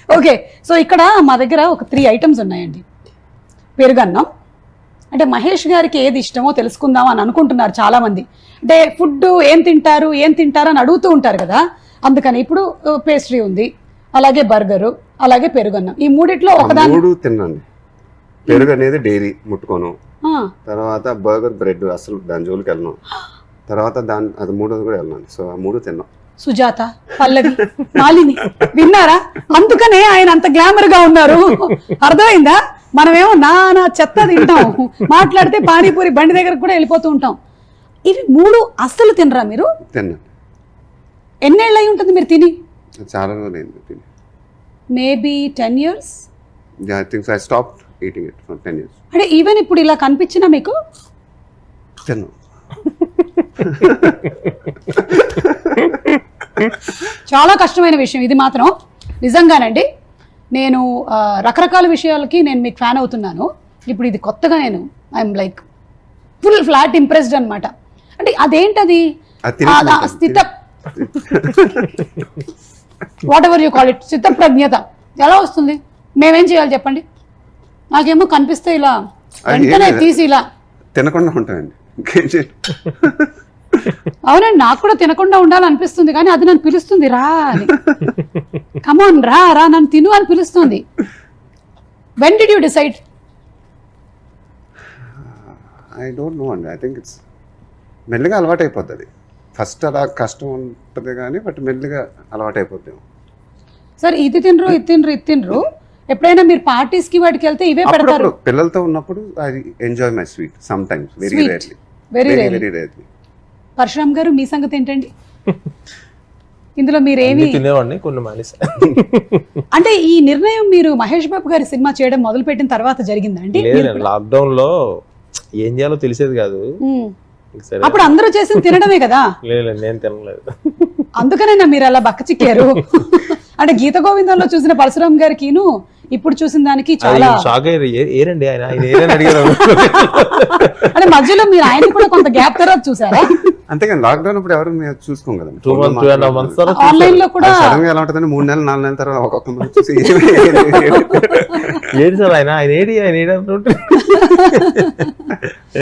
Okay, so ఇక్కడ మా దగ్గర ఒక 3 ఐటమ్స్ ఉన్నాయండి. పెరుగన్నం అంటే మహేష్ గారికి ఏది ఇష్టమో తెలుసుకుందాం అని అనుకుంటున్నారు చాలా మంది. అంటే ఫుడ్ ఏం తింటారు అని అడుగుతూ ఉంటారు కదా, అందుకని ఇప్పుడు పేస్ట్రీ ఉంది, అలాగే బర్గరు, అలాగే పెరుగన్నం. ఈ మూడిట్లో ఒకదాని తిన్నాను. పెరుగు అనేది డైలీ ముట్టుకోను, తర్వాత బర్గర్ బ్రెడ్ అసలు దాని జోలికి వెళ్ళను, తర్వాత అది మూడోది కూడా వెళ్ళను. సో ఆ 3 తిన్నాం. సుజాత, పల్లవి, మాలిని విన్నారా? అందుకనే ఆయన అంత గ్లామర్ గా ఉన్నారు. అర్థమైందా? మనమేమో నా చెత్త తింటాం, మాట్లాడితే పానీపూరి బండి దగ్గరకు కూడా వెళ్ళిపోతూ ఉంటాం. ఇవి 3 అస్సలు తినరా మీరు? తిన్నాను. ఎన్నేళ్ళు అయి ఉంటుంది మీరు తిని? చాలా రోజులైంది తిని. Maybe 10 years. I think so. I stopped eating it for 10 years. అంటే ఈవెన్ ఇప్పుడు ఇలా కనిపించినా మీకు తిన్నాను. చాలా కష్టమైన విషయం ఇది మాత్రం నిజంగానండి. నేను రకరకాల విషయాలకి నేను మీకు ఫ్యాన్ అవుతున్నాను. ఇప్పుడు ఇది కొత్తగా I'm like full flat impressed అనమాట. అంటే అదేంటది స్థిత what ever you call it, స్థిత ప్రజ్ఞత ఎలా వస్తుంది? మేమేం చేయాలి చెప్పండి? నాకేమో కనిపిస్తే ఇలా వెంటనే తీసి ఇలా తినకుండా ఉంటానండి. అవునండి, నాకు కూడా తినకుండా ఉండాలనిపిస్తుంది, కానీ అది నన్ను పిలుస్తుంది రా అని. కమాన్ రా నన్ను తిను అని పిలుస్తుంది. When did you decide? I don't know అండి. ఐ థింక్ ఇట్స్ మెల్లిగా అలవాటు అయిపోతుంది. ఫస్ట్ అలా కష్టం ఉంటుంది కానీ బట్ మెల్లిగా అలవాటు అయిపోతాం. సార్ ఇది తినరు ఎప్పుడైనా మీరు పార్టీస్ కి వాటికి వెళ్తే ఇవే పెడతారు? పిల్లలతో ఉన్నప్పుడు I enjoy my sweet sometimes, very rarely. Parasuram గారు మీ సంగతి ఏంటండి? ఇందులో మీరేమి తినేవాడిని, కొన్ని మానేసా. అంటే ఈ నిర్ణయం మీరు మహేష్ బాబు గారి సినిమా చేయడం మొదలు పెట్టిన తర్వాత జరిగిందండి? లాక్డౌన్ లో ఏం చేయాలో తెలిసేది కాదు. అప్పుడు అందరూ చేసింది తినడమే కదా. లేదు నేను తినలేదు. అందుకనే మీరు అలా బక్క చిక్కారు. అంటే గీత గోవిందంలో చూసిన పరశురామ్ గారికిను ఇప్పుడు చూసిన దానికి చాలా షాక్ అయ్యారు. ఏరండి ఆయన అడిగారు. అంటే మధ్యలో మీరు ఆయన కూడా కొంత గ్యాప్ తర్వాత చూసారా? అంతేగాని లాక్డౌన్ అప్పుడు ఎవరు చూసుకోం కదా. 2 months ఆన్లైన్ లో కూడా సడన్ గా ఎలా ఉంటుందని 3 నెలలు 4 నెలల తర్వాత ఒక్కొక్క మంది చూసి ఏడు సార్ ఆయన ఏడి అంటుంటే